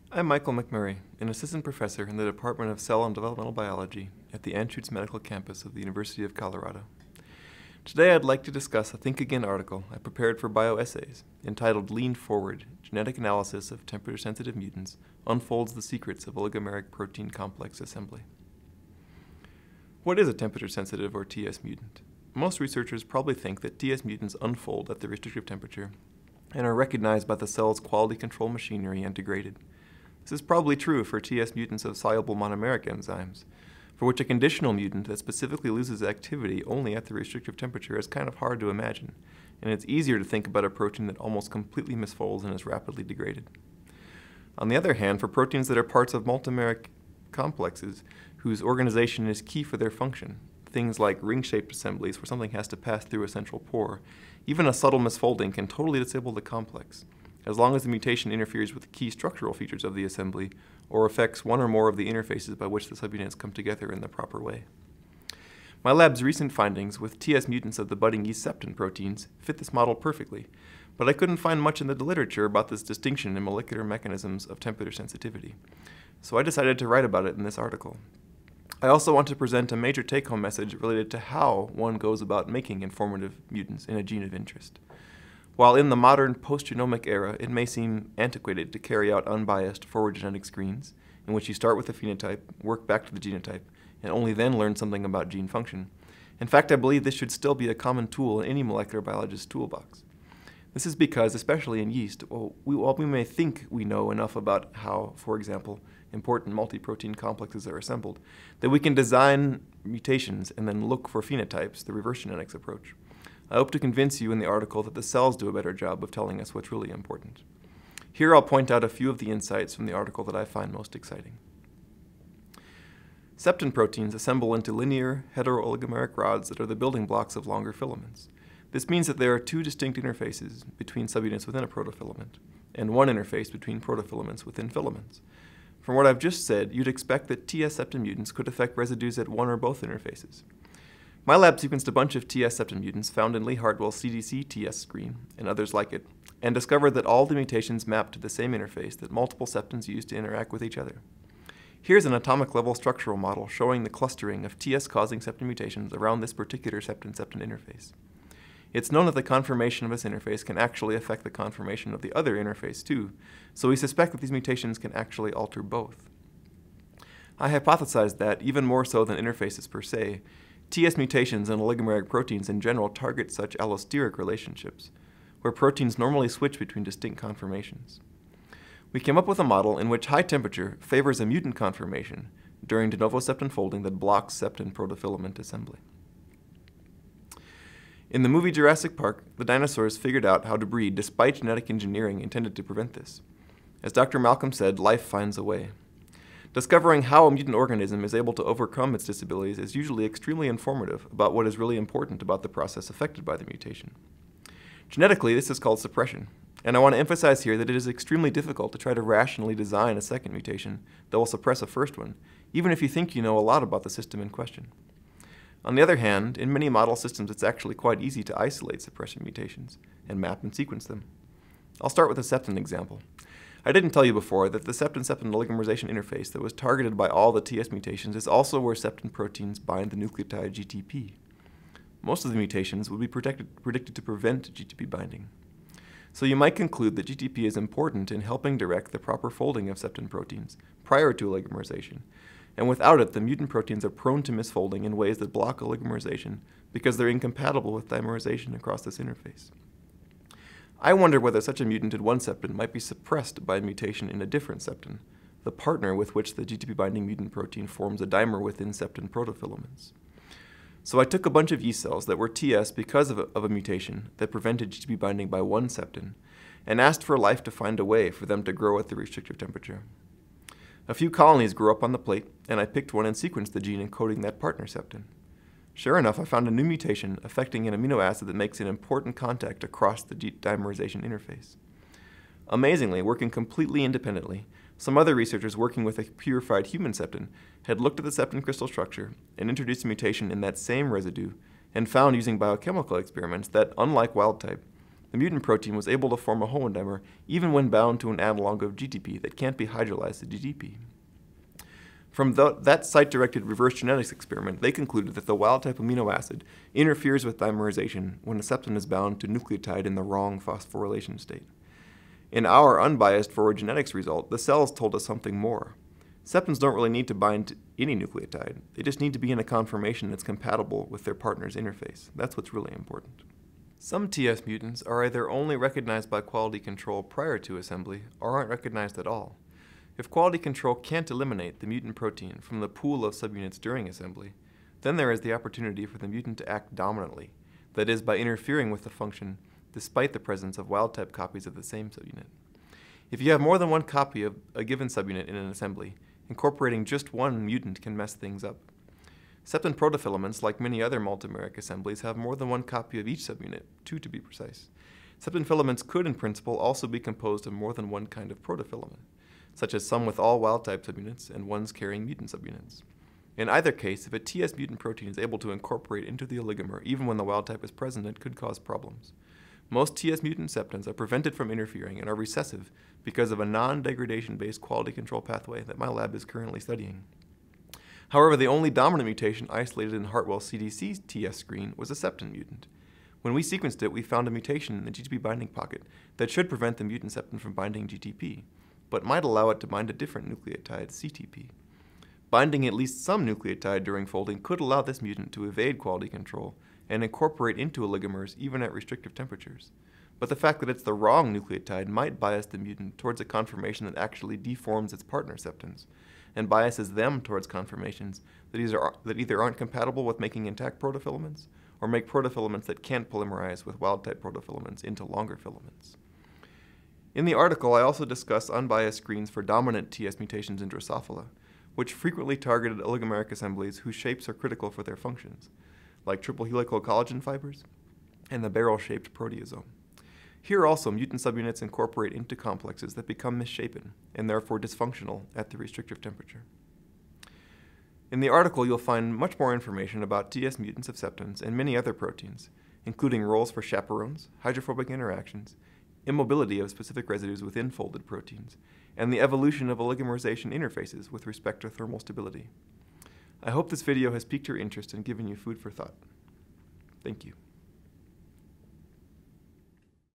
I'm Michael McMurray, an assistant professor in the Department of Cell and Developmental Biology at the Anschutz Medical Campus of the University of Colorado. Today I'd like to discuss a Think Again article I prepared for BIOESSAYS entitled Lean Forward, Genetic Analysis of Temperature-Sensitive Mutants Unfolds the Secrets of Oligomeric Protein Complex Assembly. What is a temperature-sensitive or TS mutant? Most researchers probably think that TS mutants unfold at the restrictive temperature and are recognized by the cell's quality control machinery and degraded. This is probably true for TS mutants of soluble monomeric enzymes, for which a conditional mutant that specifically loses activity only at the restrictive temperature is kind of hard to imagine, and it's easier to think about a protein that almost completely misfolds and is rapidly degraded. On the other hand, for proteins that are parts of multimeric complexes whose organization is key for their function, things like ring-shaped assemblies where something has to pass through a central pore, even a subtle misfolding can totally disable the complex, as long as the mutation interferes with the key structural features of the assembly or affects one or more of the interfaces by which the subunits come together in the proper way. My lab's recent findings with TS mutants of the budding yeast septin proteins fit this model perfectly, but I couldn't find much in the literature about this distinction in molecular mechanisms of temperature sensitivity, so I decided to write about it in this article. I also want to present a major take-home message related to how one goes about making informative mutants in a gene of interest. While in the modern post-genomic era, it may seem antiquated to carry out unbiased forward genetic screens, in which you start with the phenotype, work back to the genotype, and only then learn something about gene function. In fact, I believe this should still be a common tool in any molecular biologist's toolbox. This is because, especially in yeast, while we may think we know enough about how, for example, important multi-protein complexes are assembled, that we can design mutations and then look for phenotypes, the reverse genetics approach. I hope to convince you in the article that the cells do a better job of telling us what's really important. Here I'll point out a few of the insights from the article that I find most exciting. Septin proteins assemble into linear, heterooligomeric rods that are the building blocks of longer filaments. This means that there are two distinct interfaces between subunits within a protofilament, and one interface between protofilaments within filaments. From what I've just said, you'd expect that TS septin mutants could affect residues at one or both interfaces. My lab sequenced a bunch of TS septin mutants found in Lee Hartwell's CDC TS screen, and others like it, and discovered that all the mutations map to the same interface that multiple septins use to interact with each other. Here's an atomic-level structural model showing the clustering of TS-causing septin mutations around this particular septin-septin interface. It's known that the conformation of this interface can actually affect the conformation of the other interface too, so we suspect that these mutations can actually alter both. I hypothesized that, even more so than interfaces per se, TS mutations in oligomeric proteins in general target such allosteric relationships, where proteins normally switch between distinct conformations. We came up with a model in which high temperature favors a mutant conformation during de novo septin folding that blocks septin protofilament assembly. In the movie Jurassic Park, the dinosaurs figured out how to breed despite genetic engineering intended to prevent this. As Dr. Malcolm said, life finds a way. Discovering how a mutant organism is able to overcome its disabilities is usually extremely informative about what is really important about the process affected by the mutation. Genetically, this is called suppression, and I want to emphasize here that it is extremely difficult to try to rationally design a second mutation that will suppress a first one, even if you think you know a lot about the system in question. On the other hand, in many model systems it's actually quite easy to isolate suppression mutations and map and sequence them. I'll start with a septin example. I didn't tell you before that the septin-septin oligomerization interface that was targeted by all the TS mutations is also where septin proteins bind the nucleotide GTP. Most of the mutations would be predicted to prevent GTP binding. So you might conclude that GTP is important in helping direct the proper folding of septin proteins prior to oligomerization, and without it the mutant proteins are prone to misfolding in ways that block oligomerization because they're incompatible with dimerization across this interface. I wonder whether such a mutant in one septin might be suppressed by a mutation in a different septin, the partner with which the GTP-binding mutant protein forms a dimer within septin protofilaments. So I took a bunch of yeast cells that were TS because of a mutation that prevented GTP binding by one septin, and asked for life to find a way for them to grow at the restrictive temperature. A few colonies grew up on the plate, and I picked one and sequenced the gene encoding that partner septin. Sure enough, I found a new mutation affecting an amino acid that makes an important contact across the dimerization interface. Amazingly, working completely independently, some other researchers working with a purified human septin had looked at the septin crystal structure and introduced a mutation in that same residue and found using biochemical experiments that, unlike wild type, The mutant protein was able to form a homodimer even when bound to an analog of GTP that can't be hydrolyzed to GTP. From that site-directed reverse genetics experiment, they concluded that the wild-type amino acid interferes with dimerization when a septin is bound to nucleotide in the wrong phosphorylation state. In our unbiased forward genetics result, the cells told us something more. Septins don't really need to bind to any nucleotide. They just need to be in a conformation that's compatible with their partner's interface. That's what's really important. Some TS mutants are either only recognized by quality control prior to assembly or aren't recognized at all. If quality control can't eliminate the mutant protein from the pool of subunits during assembly, then there is the opportunity for the mutant to act dominantly, that is, by interfering with the function despite the presence of wild-type copies of the same subunit. If you have more than one copy of a given subunit in an assembly, incorporating just one mutant can mess things up. Septin protofilaments, like many other multimeric assemblies, have more than one copy of each subunit, 2 to be precise. Septin filaments could, in principle, also be composed of more than one kind of protofilament, such as some with all wild-type subunits and ones carrying mutant subunits. In either case, if a TS mutant protein is able to incorporate into the oligomer even when the wild-type is present, it could cause problems. Most TS mutant septins are prevented from interfering and are recessive because of a non-degradation-based quality control pathway that my lab is currently studying. However, the only dominant mutation isolated in Hartwell's CDC TS screen was a septin mutant. When we sequenced it, we found a mutation in the GTP binding pocket that should prevent the mutant septin from binding GTP, but might allow it to bind a different nucleotide, CTP. Binding at least some nucleotide during folding could allow this mutant to evade quality control and incorporate into oligomers even at restrictive temperatures. But the fact that it's the wrong nucleotide might bias the mutant towards a conformation that actually deforms its partner septins, and biases them towards conformations that either aren't compatible with making intact protofilaments, or make protofilaments that can't polymerize with wild-type protofilaments into longer filaments. In the article, I also discuss unbiased screens for dominant TS mutations in Drosophila, which frequently targeted oligomeric assemblies whose shapes are critical for their functions, like triple helical collagen fibers and the barrel-shaped proteasome. Here also, mutant subunits incorporate into complexes that become misshapen and therefore dysfunctional at the restrictive temperature. In the article, you'll find much more information about TS mutants of septins and many other proteins, including roles for chaperones, hydrophobic interactions, immobility of specific residues within folded proteins, and the evolution of oligomerization interfaces with respect to thermal stability. I hope this video has piqued your interest and given you food for thought. Thank you.